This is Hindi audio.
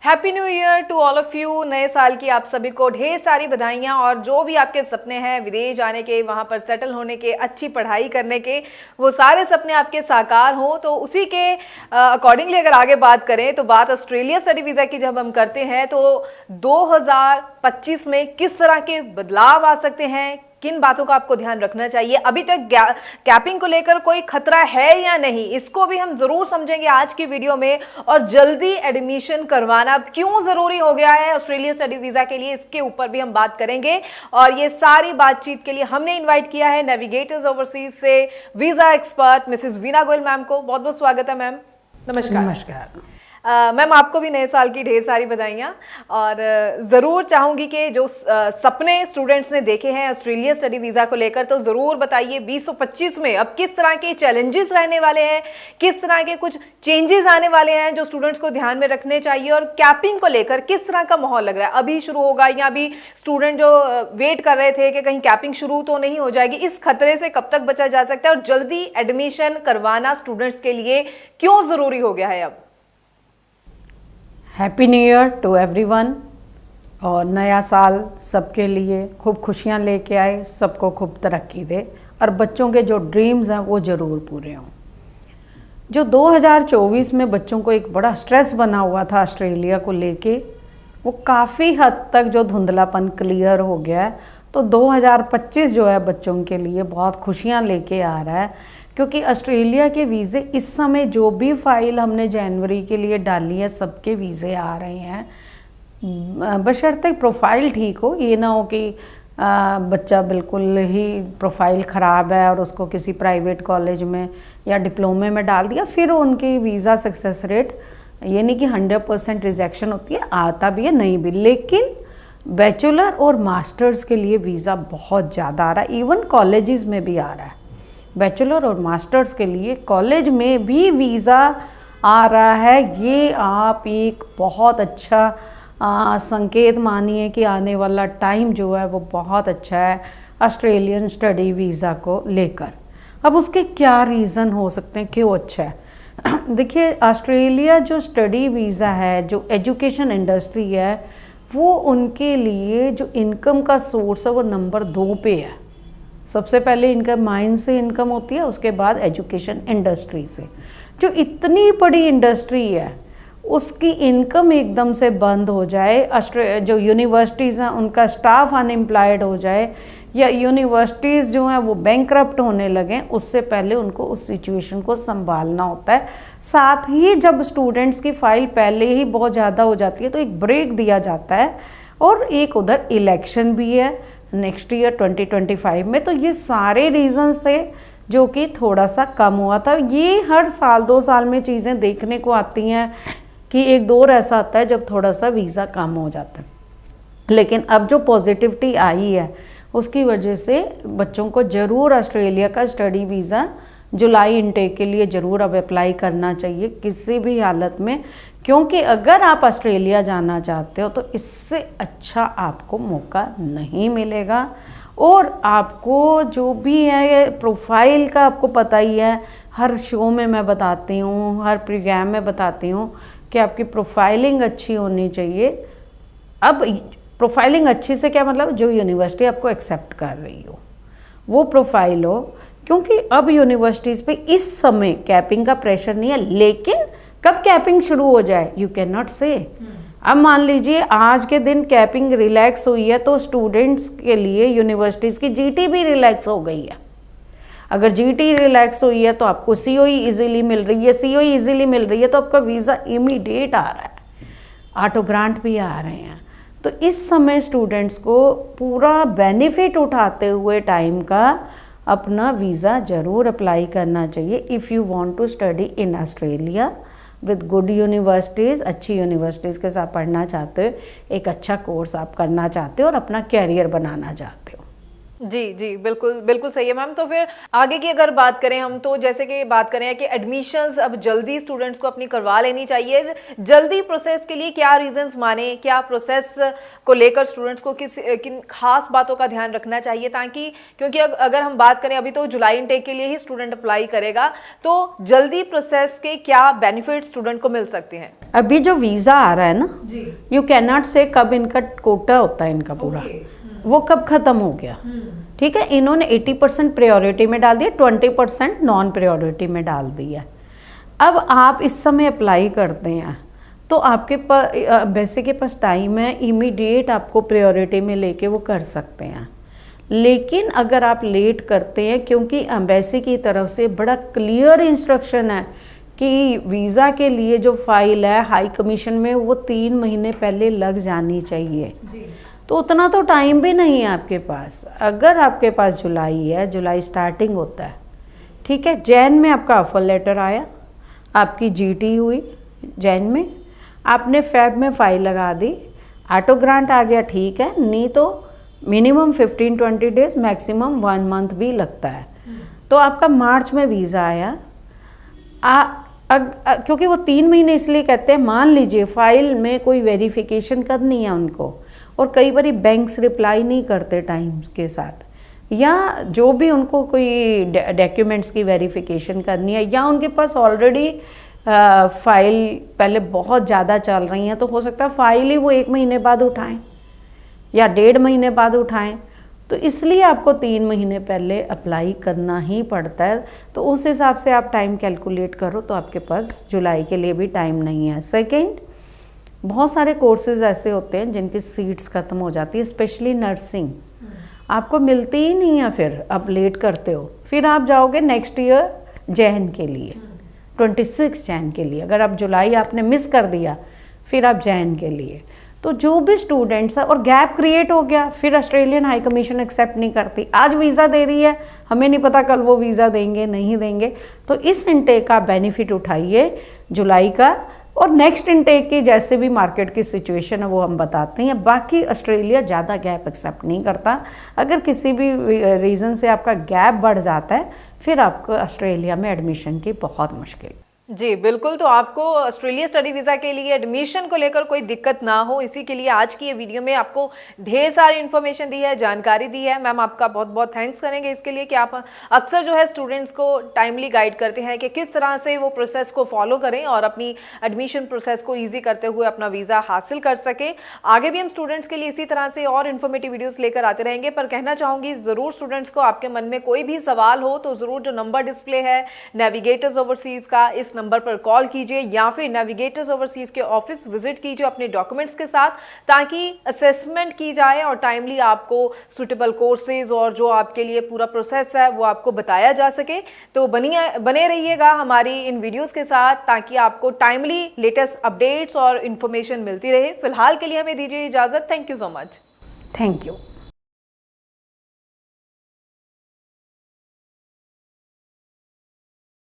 Happy new year to all of you. नए साल की आप सभी को ढेर सारी बधाइयाँ। और जो भी आपके सपने हैं विदेश जाने के, वहाँ पर सेटल होने के, अच्छी पढ़ाई करने के, वो सारे सपने आपके साकार हों। तो उसी के अकॉर्डिंगली अगर आगे बात करें तो बात ऑस्ट्रेलिया स्टडी वीज़ा की जब हम करते हैं तो 2025 में किस तरह के बदलाव आ सकते हैं, किन बातों का आपको ध्यान रखना चाहिए, अभी तक कैपिंग को लेकर कोई खतरा है या नहीं, इसको भी हम जरूर समझेंगे आज की वीडियो में। और जल्दी एडमिशन करवाना क्यों जरूरी हो गया है ऑस्ट्रेलिया स्टडी वीजा के लिए, इसके ऊपर भी हम बात करेंगे। और ये सारी बातचीत के लिए हमने इन्वाइट किया है नेविगेटर्स ओवरसीज से visa expert Mrs Veena Goyal ma'am को। बहुत बहुत स्वागत है मैम। नमस्कार। नमस्कार मैम, आपको भी नए साल की ढेर सारी बधाइयाँ। और ज़रूर चाहूँगी कि जो सपने स्टूडेंट्स ने देखे हैं ऑस्ट्रेलिया स्टडी वीज़ा को लेकर, तो ज़रूर बताइए 2025 में अब किस तरह के चैलेंजेस रहने वाले हैं, किस तरह के कुछ चेंजेस आने वाले हैं जो स्टूडेंट्स को ध्यान में रखने चाहिए, और कैपिंग को लेकर किस तरह का माहौल लग रहा है। अभी शुरू होगा या अभी स्टूडेंट जो वेट कर रहे थे कि कहीं कैपिंग शुरू तो नहीं हो जाएगी, इस खतरे से कब तक बचा जा सकता है, और जल्दी एडमिशन करवाना स्टूडेंट्स के लिए क्यों ज़रूरी हो गया है अब। Happy new year to everyone. और नया साल सबके लिए खूब खुशियाँ लेके आए, सबको खूब तरक्की दे, और बच्चों के जो ड्रीम्स हैं वो ज़रूर पूरे हों। जो 2024 में बच्चों को एक बड़ा स्ट्रेस बना हुआ था ऑस्ट्रेलिया को लेके, वो काफ़ी हद तक जो धुंधलापन क्लियर हो गया है। तो 2025 जो है बच्चों के लिए बहुत खुशियाँ लेके आ रहा है, क्योंकि ऑस्ट्रेलिया के वीज़े इस समय जो भी फाइल हमने जनवरी के लिए डाली है सबके वीज़े आ रहे हैं, बशर्ते प्रोफाइल ठीक हो। ये ना हो कि बच्चा बिल्कुल ही प्रोफाइल ख़राब है और उसको किसी प्राइवेट कॉलेज में या डिप्लोमे में डाल दिया, फिर उनकी वीज़ा सक्सेस रेट ये नहीं कि 100% रिजेक्शन होती है, आता भी है नहीं भी। लेकिन बैचलर और मास्टर्स के लिए वीज़ा बहुत ज़्यादा आ रहा है, इवन कॉलेजेस में भी आ रहा है। बैचलर और मास्टर्स के लिए कॉलेज में भी वीज़ा आ रहा है। ये आप एक बहुत अच्छा संकेत मानिए कि आने वाला टाइम जो है वो बहुत अच्छा है ऑस्ट्रेलियन स्टडी वीज़ा को लेकर। अब उसके क्या रीज़न हो सकते हैं, क्यों अच्छा है। देखिए, ऑस्ट्रेलिया जो स्टडी वीज़ा है, जो एजुकेशन इंडस्ट्री है, वो उनके लिए जो इनकम का सोर्स है वो नंबर 2 पे है। सबसे पहले इनकम माइन से इनकम होती है, उसके बाद एजुकेशन इंडस्ट्री से। जो इतनी बड़ी इंडस्ट्री है उसकी इनकम एकदम से बंद हो जाए, जो यूनिवर्सिटीज़ हैं उनका स्टाफ अनएम्प्लॉयड हो जाए, या यूनिवर्सिटीज़ जो हैं वो बैंकरप्ट होने लगें, उससे पहले उनको उस सिचुएशन को संभालना होता है। साथ ही जब स्टूडेंट्स की फ़ाइल पहले ही बहुत ज़्यादा हो जाती है तो एक ब्रेक दिया जाता है, और एक उधर इलेक्शन भी है नेक्स्ट ईयर 2025 में। तो ये सारे रीजंस थे जो कि थोड़ा सा कम हुआ था। ये हर साल 2 साल में चीज़ें देखने को आती हैं कि एक दौर ऐसा आता है जब थोड़ा सा वीज़ा कम हो जाता है। लेकिन अब जो पॉजिटिविटी आई है उसकी वजह से बच्चों को ज़रूर ऑस्ट्रेलिया का स्टडी वीज़ा जुलाई इनटेक के लिए ज़रूर अब अप्लाई करना चाहिए किसी भी हालत में, क्योंकि अगर आप ऑस्ट्रेलिया जाना चाहते हो तो इससे अच्छा आपको मौका नहीं मिलेगा। और आपको जो भी है प्रोफाइल का आपको पता ही है, हर शो में मैं बताती हूँ, हर प्रोग्राम में बताती हूँ कि आपकी प्रोफाइलिंग अच्छी होनी चाहिए। अब प्रोफाइलिंग अच्छी से क्या मतलब, जो यूनिवर्सिटी आपको एक्सेप्ट कर रही हो वो प्रोफाइल हो, क्योंकि अब यूनिवर्सिटीज़ पे इस समय कैपिंग का प्रेशर नहीं है। लेकिन कब कैपिंग शुरू हो जाए यू कैन नॉट से। अब मान लीजिए आज के दिन कैपिंग रिलैक्स हुई है तो स्टूडेंट्स के लिए यूनिवर्सिटीज़ की जीटी भी रिलैक्स हो गई है। अगर जीटी रिलैक्स हुई है तो आपको सीओई इजीली मिल रही है, सीओई इजीली मिल रही है तो आपका वीज़ा इमीडिएट आ रहा है, ऑटो ग्रांट भी आ रहे हैं। तो इस समय स्टूडेंट्स को पूरा बेनिफिट उठाते हुए टाइम का अपना वीज़ा ज़रूर अप्लाई करना चाहिए if you want to study in Australia with good universities. अच्छी यूनिवर्सिटीज़ के साथ पढ़ना चाहते हो, एक अच्छा कोर्स आप करना चाहते हो और अपना कैरियर बनाना चाहते हो। जी जी, बिल्कुल बिल्कुल सही है मैम। तो फिर आगे की अगर बात करें हम, तो जैसे कि बात करें कि एडमिशंस अब जल्दी स्टूडेंट्स को अपनी करवा लेनी चाहिए, जल्दी प्रोसेस के लिए क्या रीजंस माने, क्या प्रोसेस को लेकर स्टूडेंट्स को किन खास बातों का ध्यान रखना चाहिए, ताकि क्योंकि अगर हम बात करें अभी तो जुलाई इनटेक के लिए ही स्टूडेंट अप्लाई करेगा, तो जल्दी प्रोसेस के क्या बेनिफिट स्टूडेंट को मिल सकते हैं? अभी जो वीज़ा आ रहा है ना, यू कैन नॉट से कब इनका कोटा होता है इनका पूरा, वो कब ख़त्म हो गया। ठीक है, इन्होंने 80% प्रायोरिटी में डाल दिया, 20% नॉन प्रायोरिटी में डाल दिया। अब आप इस समय अप्लाई करते हैं तो आपके पास एम्बेसी के पास टाइम है, इमीडिएट आपको प्रायोरिटी में लेके वो कर सकते हैं। लेकिन अगर आप लेट करते हैं, क्योंकि एम्बेसी की तरफ से बड़ा क्लियर इंस्ट्रक्शन है कि वीज़ा के लिए जो फाइल है हाई कमीशन में वो 3 महीने पहले लग जानी चाहिए जी। तो उतना तो टाइम भी नहीं है आपके पास। अगर आपके पास जुलाई है, जुलाई स्टार्टिंग होता है, ठीक है, जैन में आपका ऑफर लेटर आया, आपकी जीटी हुई जैन में, आपने फेब में फाइल लगा दी, ऑटो ग्रांट आ गया, ठीक है, नहीं तो मिनिमम 15-20 डेज, मैक्सिमम 1 मंथ भी लगता है। तो आपका मार्च में वीज़ा आया, क्योंकि वो 3 महीने इसलिए कहते हैं, मान लीजिए फाइल में कोई वेरिफिकेशन करनी है उनको, और कई बार बैंक्स रिप्लाई नहीं करते टाइम के साथ, या जो भी उनको कोई डॉक्यूमेंट्स की वेरिफिकेशन करनी है, या उनके पास ऑलरेडी फाइल पहले बहुत ज़्यादा चल रही हैं, तो हो सकता है फाइल ही वो 1 महीने बाद उठाएं या 1.5 महीने बाद उठाएं। तो इसलिए आपको 3 महीने पहले अप्लाई करना ही पड़ता है। तो उस हिसाब से आप टाइम कैलकुलेट करो तो आपके पास जुलाई के लिए भी टाइम नहीं है। सेकेंड, बहुत सारे कोर्सेज ऐसे होते हैं जिनकी सीट्स ख़त्म हो जाती है, स्पेशली नर्सिंग आपको मिलती ही नहीं है, फिर आप लेट करते हो, फिर आप जाओगे नेक्स्ट ईयर जैन के लिए, 26 जैन के लिए। अगर आप जुलाई आपने मिस कर दिया, फिर आप जैन के लिए। तो जो भी स्टूडेंट्स है, और गैप क्रिएट हो गया, फिर ऑस्ट्रेलियन हाई कमीशन एक्सेप्ट नहीं करती। आज वीज़ा दे रही है, हमें नहीं पता कल वो वीज़ा देंगे नहीं देंगे। तो इस इनटेक का बेनिफिट उठाइए जुलाई का, और नेक्स्ट इनटेक की जैसे भी मार्केट की सिचुएशन है वो हम बताते हैं। बाकी ऑस्ट्रेलिया ज़्यादा गैप एक्सेप्ट नहीं करता। अगर किसी भी रीज़न से आपका गैप बढ़ जाता है, फिर आपको ऑस्ट्रेलिया में एडमिशन की बहुत मुश्किल। जी बिल्कुल, तो आपको ऑस्ट्रेलिया स्टडी वीज़ा के लिए एडमिशन को लेकर कोई दिक्कत ना हो, इसी के लिए आज की ये वीडियो में आपको ढेर सारी इन्फॉर्मेशन दी है, जानकारी दी है। मैम आपका बहुत बहुत थैंक्स करेंगे इसके लिए कि आप अक्सर जो है स्टूडेंट्स को टाइमली गाइड करते हैं कि किस तरह से वो प्रोसेस को फॉलो करें और अपनी एडमिशन प्रोसेस को ईजी करते हुए अपना वीज़ा हासिल कर सकें। आगे भी हम स्टूडेंट्स के लिए इसी तरह से और इन्फॉर्मेटिव वीडियोज़ लेकर आते रहेंगे। पर कहना चाहूँगी, ज़रूर स्टूडेंट्स को आपके मन में कोई भी सवाल हो तो ज़रूर जो नंबर डिस्प्ले है नेविगेटर्स ओवरसीज़ का, इस नंबर पर कॉल कीजिए या फिर नेविगेटर्स ओवरसीज के ऑफिस विजिट कीजिए अपने डॉक्यूमेंट्स के साथ, ताकि असेसमेंट की जाए और टाइमली आपको सुटेबल कोर्सेज और जो आपके लिए पूरा प्रोसेस है वो आपको बताया जा सके। तो बने रहिएगा हमारी इन वीडियोस के साथ, ताकि आपको टाइमली लेटेस्ट अपडेट्स और इन्फॉर्मेशन मिलती रहे। फिलहाल के लिए हमें दीजिए इजाजत। Thank you so much. Thank you.